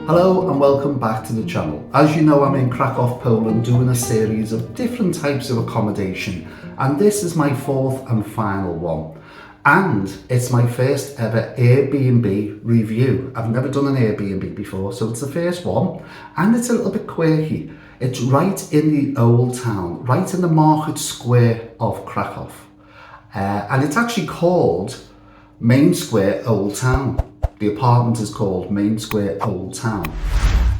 Hello and welcome back to the channel. As you know, I'm in Krakow, Poland, doing a series of different types of accommodation, and this is my fourth and final one. And it's my first ever Airbnb review. I've never done an Airbnb before, so it's the first one, and it's a little bit quirky. It's right in the old town, right in the market square of Krakow. And it's actually called Main Square Old Town. The apartment is called Main Square Old Town.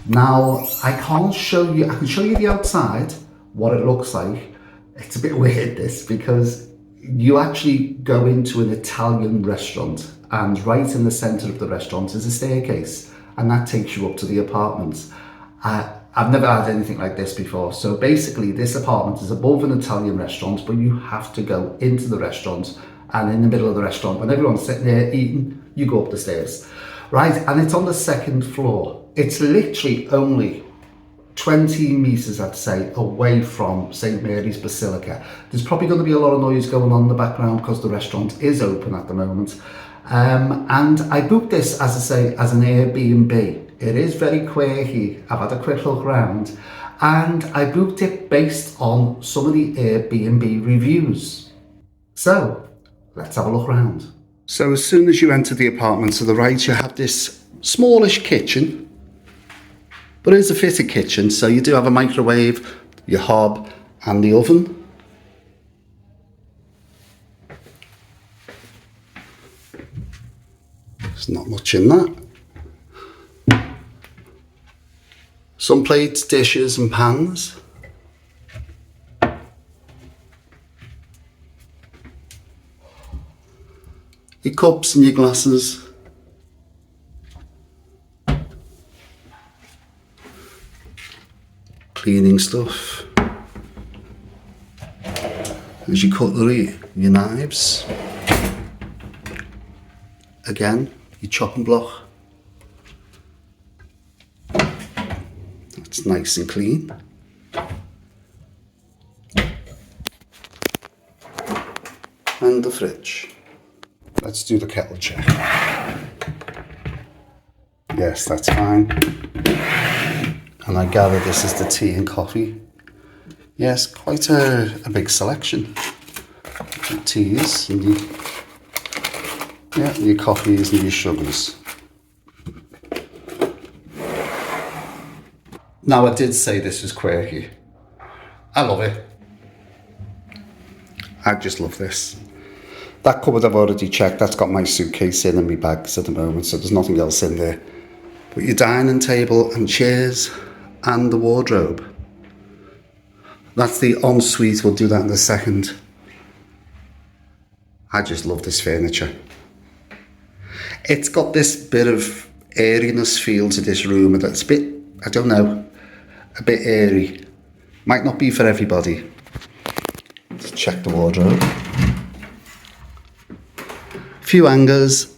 Now, I can show you the outside, what it looks like. It's a bit weird this, because you actually go into an Italian restaurant, and right in the center of the restaurant is a staircase, and that takes you up to the apartments. I've never had anything like this before. So basically this apartment is above an Italian restaurant, but you have to go into the restaurant, and in the middle of the restaurant, when everyone's sitting there eating, you go up the stairs, right? And it's on the second floor. It's literally only 20 meters, I'd say, away from St. Mary's Basilica. There's probably going to be a lot of noise going on in the background because the restaurant is open at the moment. And I booked this, as I say, as an Airbnb. It is very quirky. I've had a quick look around, and I booked it based on some of the Airbnb reviews. So let's have a look around. So as soon as you enter the apartment, to the right you have this smallish kitchen, but it is a fitted kitchen, so you do have a microwave, your hob and the oven. There's not much in that. Some plates, dishes and pans. Your cups and your glasses. Cleaning stuff. There's your cutlery, your knives. Again, your chopping block. That's nice and clean. And the fridge. Let's do the kettle check. Yes, that's fine. And I gather this is the tea and coffee. Yes, quite a big selection. Your teas and your coffees and your sugars. Now, I did say this was quirky. I love it. I just love this. That cupboard I've already checked, that's got my suitcase in and my bags at the moment, so there's nothing else in there. But your dining table and chairs and the wardrobe. That's the ensuite, we'll do that in a second. I just love this furniture. It's got this bit of airiness feel to this room, that's a bit, I don't know, a bit airy. Might not be for everybody. Let's check the wardrobe. Few hangers.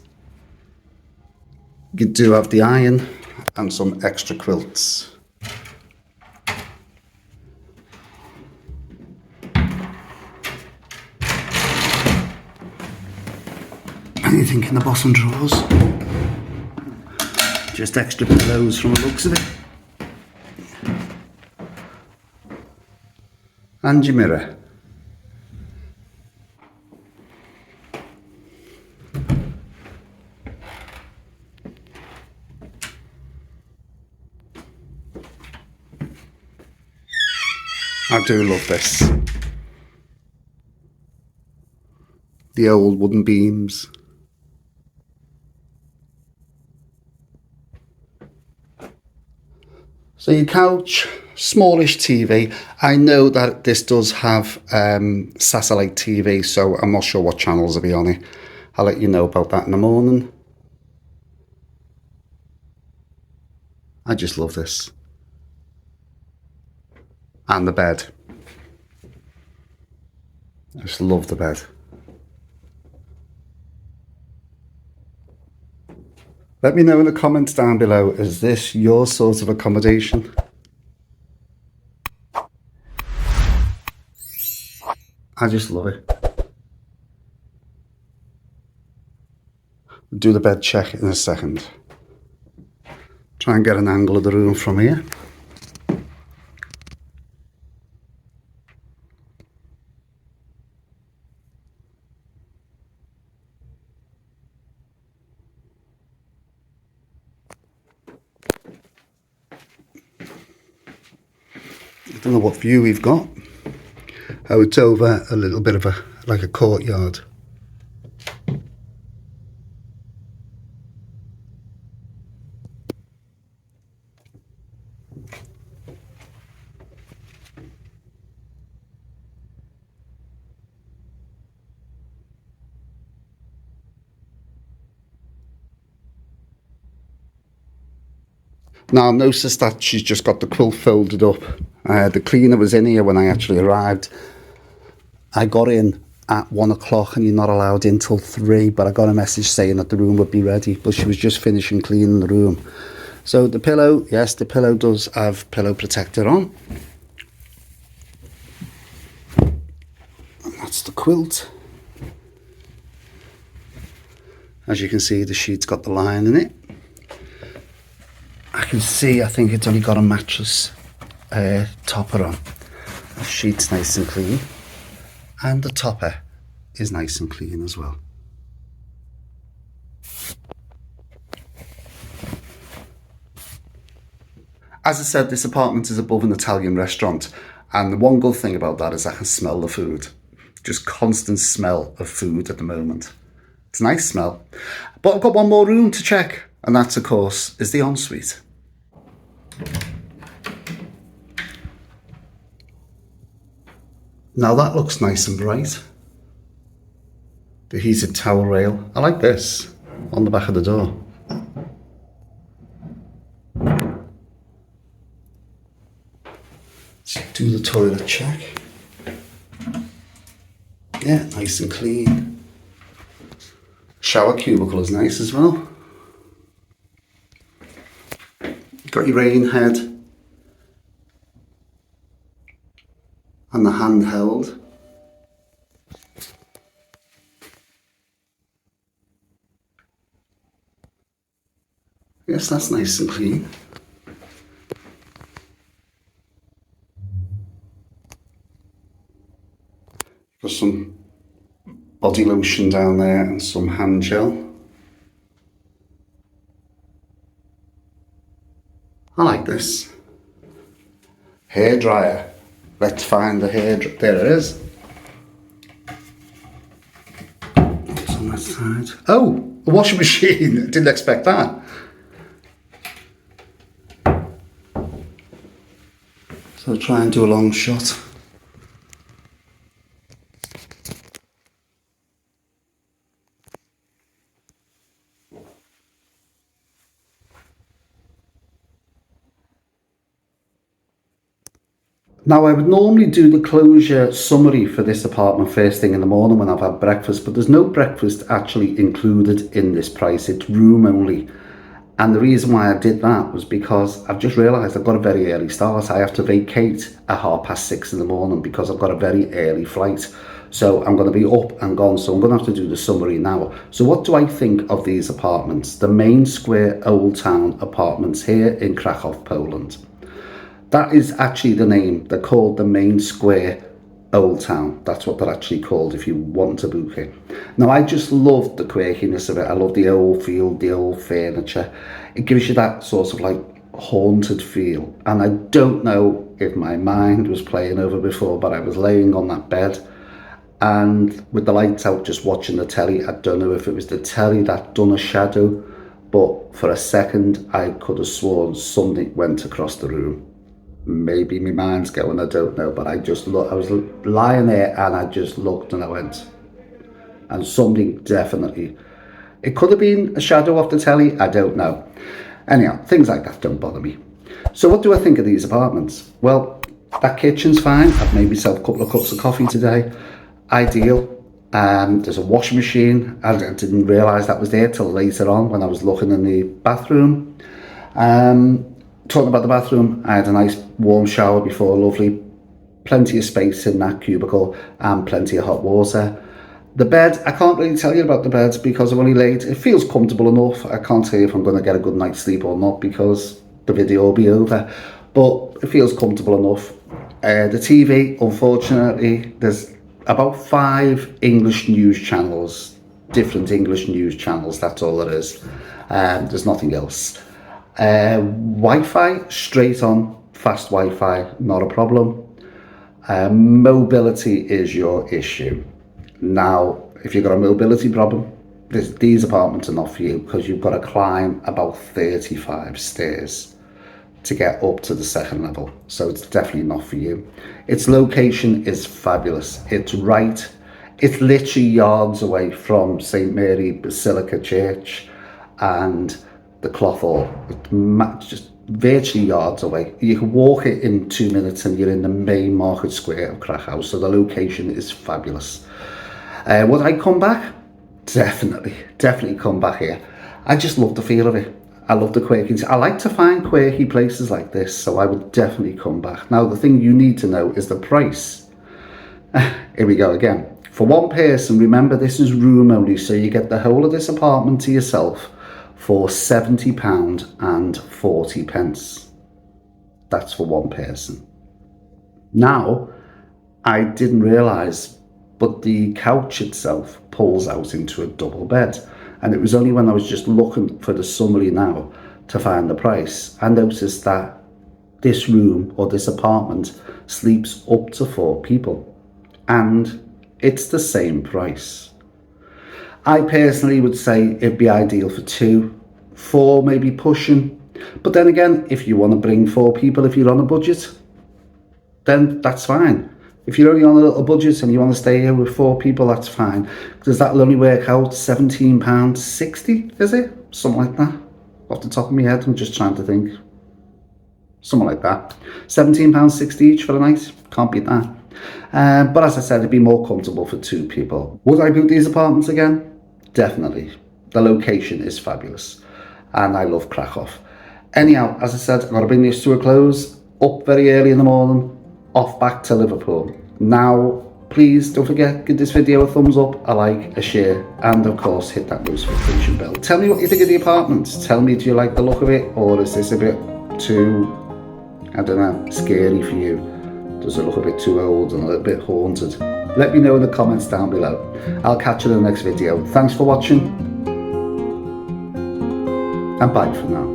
You do have the iron and some extra quilts. Anything in the bottom drawers? Just extra pillows from the looks of it. And your mirror. I do love this. The old wooden beams. So your couch, smallish TV. I know that this does have satellite TV, so I'm not sure what channels will be on it. I'll let you know about that in the morning. I just love this. And the bed. I just love the bed. Let me know in the comments down below, is this your sort of accommodation? I just love it. We'll do the bed check in a second. Try and get an angle of the room from here. I don't know what view we've got. Oh, it's over a little bit of like a courtyard. Now I've noticed that she's just got the quilt folded up. The cleaner was in here when I actually arrived. I got in at 1 o'clock and you're not allowed in till 3, but I got a message saying that the room would be ready, but she was just finishing cleaning the room. So the pillow, yes, the pillow does have pillow protector on. And that's the quilt. As you can see, the sheet's got the line in it. I can see, I think it's only got a mattress topper on. The sheet's nice and clean. And the topper is nice and clean as well. As I said, this apartment is above an Italian restaurant. And the one good thing about that is I can smell the food. Just constant smell of food at the moment. It's a nice smell. But I've got one more room to check. And that, of course, is the ensuite. Now that looks nice and bright. The heated towel rail. I like this on the back of the door. Let's do the toilet check. Yeah, nice and clean. Shower cubicle is nice as well. Got your rain head and the handheld. Yes, that's nice and clean. Got some body lotion down there and some hand gel. I like this. Hair dryer. Let's find the hair dryer. There it is. It's on that side. Oh, a washing machine. I didn't expect that. So I'll try and do a long shot. Now I would normally do the closure summary for this apartment first thing in the morning when I've had breakfast, but there's no breakfast actually included in this price. It's room only. And the reason why I did that was because I've just realised I've got a very early start. I have to vacate at 6:30 in the morning because I've got a very early flight. So I'm going to be up and gone. So I'm going to have to do the summary now. So what do I think of these apartments? The Main Square Old Town apartments here in Krakow, Poland. That is actually the name. They're called the Main Square Old Town. That's what they're actually called if you want to book it. Now, I just love the quirkiness of it. I love the old feel, the old furniture. It gives you that sort of like haunted feel. And I don't know if my mind was playing over before, but I was laying on that bed and with the lights out just watching the telly. I don't know if it was the telly that done a shadow, but for a second I could have sworn something went across the room. Maybe my mind's going, I don't know, but I just looked. I was lying there and I just looked and I went, and something definitely, it could have been a shadow off the telly, I don't know. Anyhow, things like that don't bother me. So what do I think of these apartments? Well, that kitchen's fine. I've made myself a couple of cups of coffee today. Ideal. There's a washing machine. I didn't realise that was there till later on when I was looking in the bathroom. Talking about the bathroom, I had a nice warm shower before, lovely. Plenty of space in that cubicle and plenty of hot water. The bed, I can't really tell you about the bed because I've only laid, it feels comfortable enough. I can't tell you if I'm going to get a good night's sleep or not because the video will be over, but it feels comfortable enough. The TV, unfortunately, there's about 5 English news channels, different English news channels, that's all there is. There's nothing else. Wi-Fi, straight on, fast Wi-Fi, not a problem. Mobility is your issue. Now, if you've got a mobility problem, these apartments are not for you because you've got to climb about 35 stairs to get up to the second level. So it's definitely not for you. Its location is fabulous. It's literally yards away from St. Mary Basilica Church and the Cloth Hall. It's just virtually yards away. You can walk it in 2 minutes and you're in the main market square of Krakow. So the location is fabulous. Would I come back? Definitely come back here. I just love the feel of it. I love the quirky. I like to find quirky places like this, so I would definitely come back. Now, the thing you need to know is the price. Here we go again. For one person, remember this is room only, so you get the whole of this apartment to yourself for £70.40. That's for one person. Now, I didn't realise, but the couch itself pulls out into a double bed. And it was only when I was just looking for the summary now to find the price, I noticed that this room or this apartment sleeps up to 4 people. And it's the same price. I personally would say it'd be ideal for 2, 4 maybe pushing. But then again, if you want to bring 4 people, if you're on a budget, then that's fine. If you're only on a little budget and you want to stay here with 4 people, that's fine. Because that'll only work out £17.60, is it? Something like that. Off the top of my head, I'm just trying to think. Something like that. £17.60 each for the night. Can't beat that. But as I said, it'd be more comfortable for 2 people. Would I book these apartments again? Definitely. The location is fabulous. And I love Krakow. Anyhow, as I said, I've got to bring this to a close. Up very early in the morning. Off back to Liverpool. Now, please don't forget, give this video a thumbs up, a like, a share, and of course hit that notification bell. Tell me what you think of the apartment. Tell me, do you like the look of it, or is this a bit too, I don't know, scary for you? Does it look a bit too old and a little bit haunted? Let me know in the comments down below. I'll catch you in the next video. Thanks for watching, and bye for now.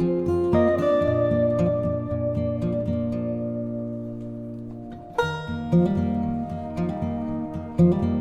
Thank you.